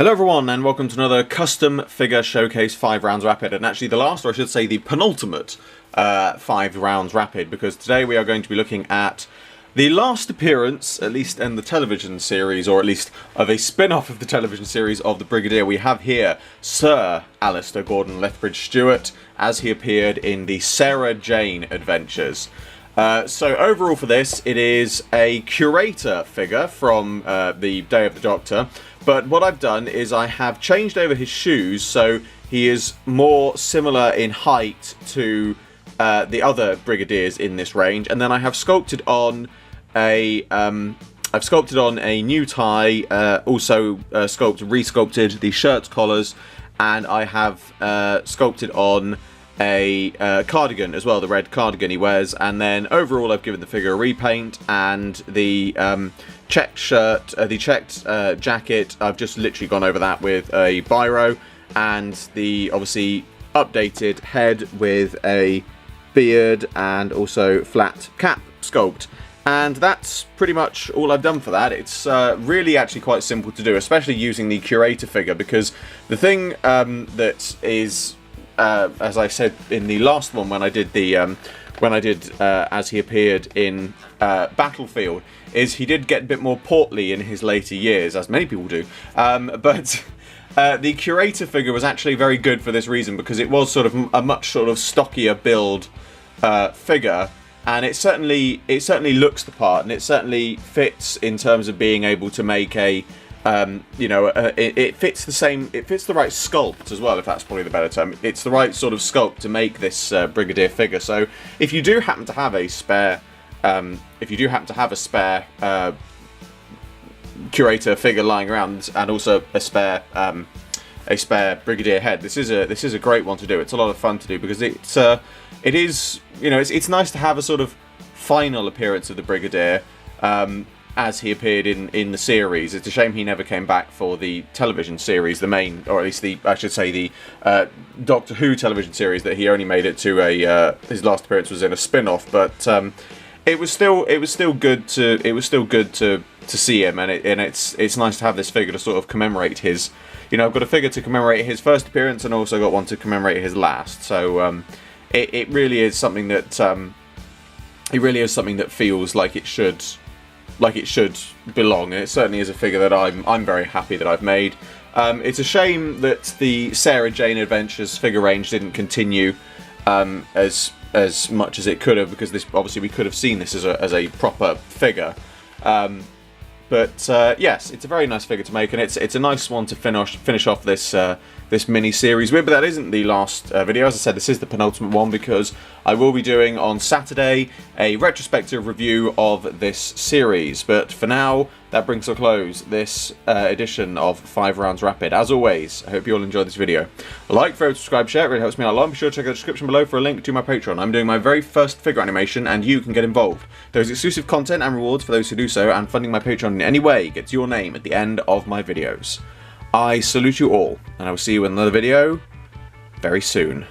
Hello everyone and welcome to another custom figure showcase 5 rounds rapid, and actually the last, or I should say the penultimate 5 rounds rapid, because today we are going to be looking at the last appearance, at least in the television series, or at least of a spin-off of the television series of the Brigadier. We have here Sir Alistair Gordon Lethbridge-Stewart as he appeared in the Sarah Jane Adventures. So overall for this, it is a curator figure from the Day of the Doctor, but what I've done is I have changed over his shoes so he is more similar in height to the other Brigadiers in this range, and then I have sculpted on a new tie, also resculpted the shirt collars, and I have sculpted on a cardigan as well, the red cardigan he wears, and then overall I've given the figure a repaint, and the checked shirt, the checked jacket, I've just literally gone over that with a biro, and the obviously updated head with a beard and also flat cap sculpt. And that's pretty much all I've done for that. It's really actually quite simple to do, especially using the curator figure, because the thing that is, as I said in the last one when I did the as he appeared in Battlefield, is he did get a bit more portly in his later years, as many people do. But the curator figure was actually very good for this reason, because it was sort of a much sort of stockier build figure, and it certainly looks the part, and it certainly fits in terms of being able to make a it fits the right sculpt as well, if that's probably the better term. It's the right sort of sculpt to make this Brigadier figure. So if you do happen to have a spare curator figure lying around, and also a spare Brigadier head, this is a great one to do. It's a lot of fun to do, because it's nice to have a sort of final appearance of the Brigadier as he appeared in the series. It's a shame he never came back for the television series, the main, or at least the Doctor Who television series, that he only made it to his last appearance was in a spin-off. But it was still good to see him, and it's nice to have this figure to sort of commemorate his. I've got a figure to commemorate his first appearance, and also got one to commemorate his last. So it really is something that feels like it should belong, and it certainly is a figure that I'm very happy that I've made. It's a shame that the Sarah Jane Adventures figure range didn't continue as much as it could have, because this obviously we could have seen this as a proper figure. But yes, it's a very nice figure to make, and it's a nice one to finish off this mini series with. But that isn't the last video. As I said, this is the penultimate one, because I will be doing on Saturday a retrospective review of this series. But for now, that brings to a close this edition of 5 Rounds Rapid. As always, I hope you all enjoyed this video. Like, favorite, subscribe, share, it really helps me out a lot. Be sure to check out the description below for a link to my Patreon. I'm doing my very first figure animation, and you can get involved. There is exclusive content and rewards for those who do so, and funding my Patreon in any way gets your name at the end of my videos. I salute you all, and I will see you in another video very soon.